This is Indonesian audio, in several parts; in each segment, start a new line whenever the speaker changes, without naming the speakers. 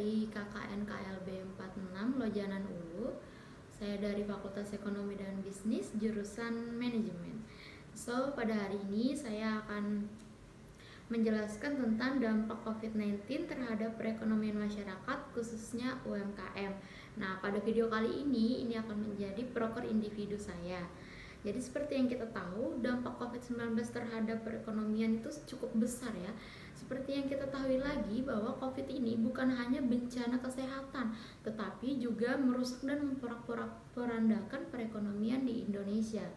dari KKN KLB 46 Lojanan Ulu. Saya dari Fakultas Ekonomi dan Bisnis, jurusan Manajemen. So, pada hari ini saya akan menjelaskan tentang dampak COVID-19 terhadap perekonomian masyarakat, khususnya UMKM. Nah, pada video kali ini akan menjadi proker individu saya. Jadi seperti yang kita tahu, dampak COVID-19 terhadap perekonomian itu cukup besar ya. Seperti yang kita tahu lagi bahwa COVID ini bukan hanya bencana kesehatan, tetapi juga merusak dan memporak-porandakan perekonomian di Indonesia.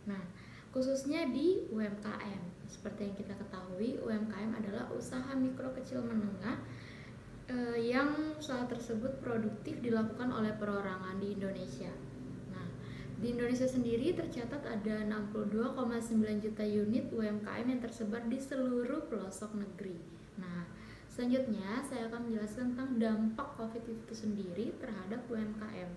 Nah, khususnya di UMKM. Seperti yang kita ketahui, UMKM adalah usaha mikro kecil menengah yang usaha tersebut produktif dilakukan oleh perorangan di Indonesia. Nah, di Indonesia sendiri tercatat ada 62,9 juta unit UMKM yang tersebar di seluruh pelosok negeri. Nah, selanjutnya saya akan menjelaskan tentang dampak COVID itu sendiri terhadap UMKM.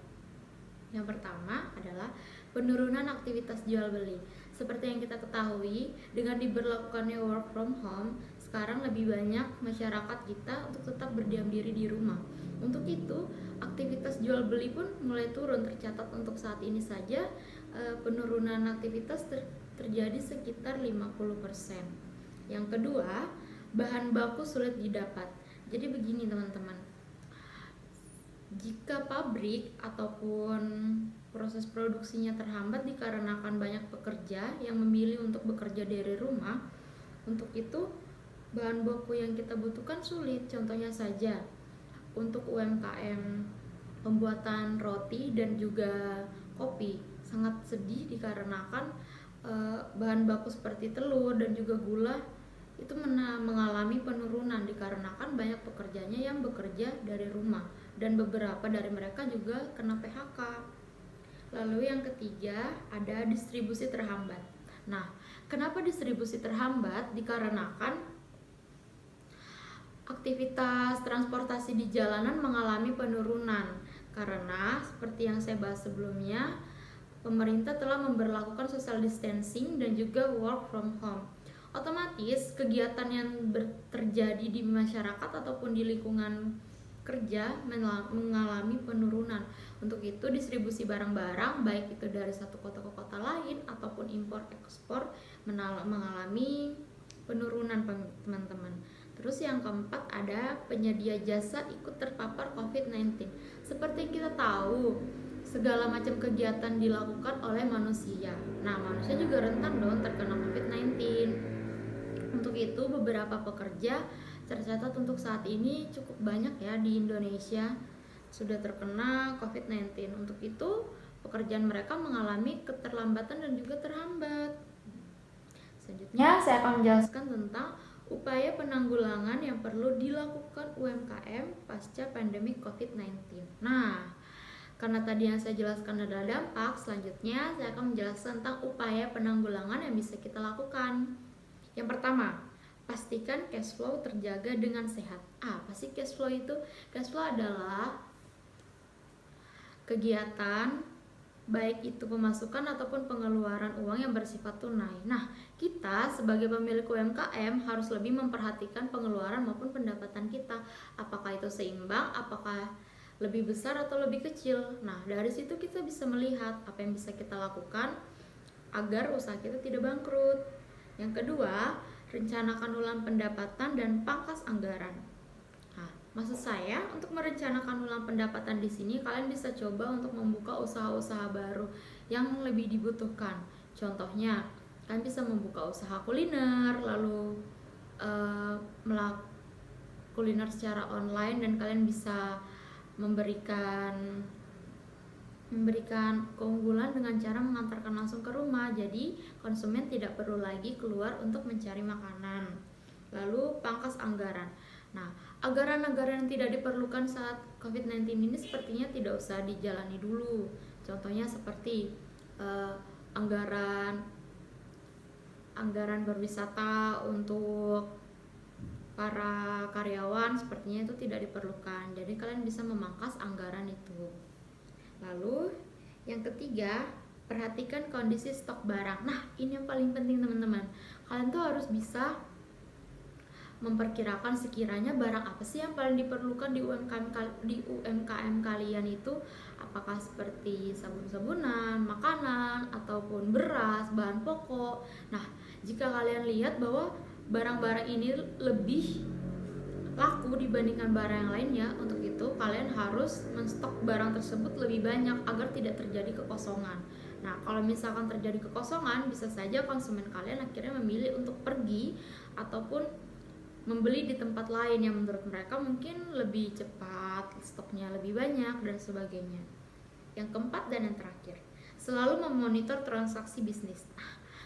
Yang pertama adalah penurunan aktivitas jual beli. Seperti yang kita ketahui, dengan diberlakukannya work from home, sekarang lebih banyak masyarakat kita untuk tetap berdiam diri di rumah. Untuk itu, aktivitas jual beli pun mulai turun. Tercatat untuk saat ini saja penurunan aktivitas terjadi sekitar 50%. Yang kedua, bahan baku sulit didapat. Jadi begini teman-teman, jika pabrik ataupun proses produksinya terhambat dikarenakan banyak pekerja yang memilih untuk bekerja dari rumah, untuk itu bahan baku yang kita butuhkan sulit. Contohnya saja untuk UMKM pembuatan roti dan juga kopi sangat sedih dikarenakan bahan baku seperti telur dan juga gula itu mengalami penurunan dikarenakan banyak pekerjanya yang bekerja dari rumah dan beberapa dari mereka juga kena PHK. Lalu yang ketiga ada distribusi terhambat. Nah, kenapa distribusi terhambat? Dikarenakan aktivitas transportasi di jalanan mengalami penurunan karena seperti yang saya bahas sebelumnya, pemerintah telah memberlakukan social distancing dan juga work from home. Otomatis kegiatan yang terjadi di masyarakat ataupun di lingkungan kerja mengalami penurunan. Untuk itu distribusi barang-barang baik itu dari satu kota ke kota lain ataupun impor ekspor mengalami penurunan teman-teman. Terus yang keempat ada penyedia jasa ikut terpapar COVID-19. Seperti yang kita tahu, segala macam kegiatan dilakukan oleh manusia. Nah, manusia juga rentan dong terkena COVID-19. Untuk itu beberapa pekerja tercatat untuk saat ini cukup banyak ya di Indonesia sudah terkena COVID-19. Untuk itu pekerjaan mereka mengalami keterlambatan dan juga terhambat. Selanjutnya saya akan menjelaskan tentang upaya penanggulangan yang perlu dilakukan UMKM pasca pandemi COVID-19. Nah, karena tadi yang saya jelaskan adalah dampak, selanjutnya saya akan menjelaskan tentang upaya penanggulangan yang bisa kita lakukan. Yang pertama, pastikan cash flow terjaga dengan sehat. Apa sih cash flow itu? Cash flow adalah kegiatan baik itu pemasukan ataupun pengeluaran uang yang bersifat tunai. Nah, kita sebagai pemilik UMKM harus lebih memperhatikan pengeluaran maupun pendapatan kita. Apakah itu seimbang, apakah lebih besar atau lebih kecil. Nah, dari situ kita bisa melihat apa yang bisa kita lakukan agar usaha kita tidak bangkrut. Yang kedua, rencanakan ulang pendapatan dan pangkas anggaran. Nah, maksud saya untuk merencanakan ulang pendapatan di sini kalian bisa coba untuk membuka usaha-usaha baru yang lebih dibutuhkan. Contohnya, kalian bisa membuka usaha kuliner, lalu melakukan kuliner secara online dan kalian bisa memberikan keunggulan dengan cara mengantarkan langsung ke rumah. Jadi konsumen tidak perlu lagi keluar untuk mencari makanan. Lalu pangkas anggaran. Nah, anggaran-anggaran yang tidak diperlukan saat COVID-19 ini sepertinya tidak usah dijalani dulu. Contohnya seperti anggaran berwisata untuk para karyawan sepertinya itu tidak diperlukan. Jadi kalian bisa memangkas anggaran itu. Lalu yang ketiga, perhatikan kondisi stok barang. Nah, ini yang paling penting teman-teman. Kalian tuh harus bisa memperkirakan sekiranya barang apa sih yang paling diperlukan di UMKM kalian itu, apakah seperti sabun-sabunan, makanan, ataupun beras, bahan pokok. Nah, jika kalian lihat bahwa barang-barang ini lebih laku dibandingkan barang yang lainnya, untuk itu kalian harus menstok barang tersebut lebih banyak agar tidak terjadi kekosongan. Nah, kalau misalkan terjadi kekosongan, bisa saja konsumen kalian akhirnya memilih untuk pergi ataupun membeli di tempat lain yang menurut mereka mungkin lebih cepat, stoknya lebih banyak, dan sebagainya. Yang keempat dan yang terakhir, selalu memonitor transaksi bisnis.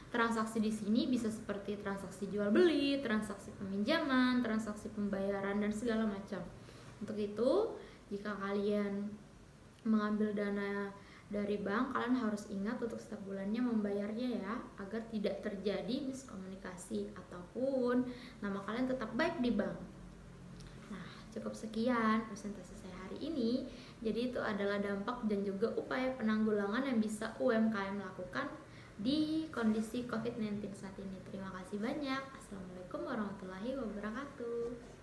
Transaksi di sini bisa seperti transaksi jual beli, transaksi peminjaman, transaksi pembayaran, dan segala macam. Untuk itu, jika kalian mengambil dana dari bank, kalian harus ingat untuk setiap bulannya membayarnya ya, agar tidak terjadi miskomunikasi ataupun nama kalian tetap baik di bank. Nah, cukup sekian presentasi saya hari ini. Jadi itu adalah dampak dan juga upaya penanggulangan yang bisa UMKM lakukan di kondisi COVID-19 saat ini. Terima kasih banyak. Assalamualaikum warahmatullahi wabarakatuh.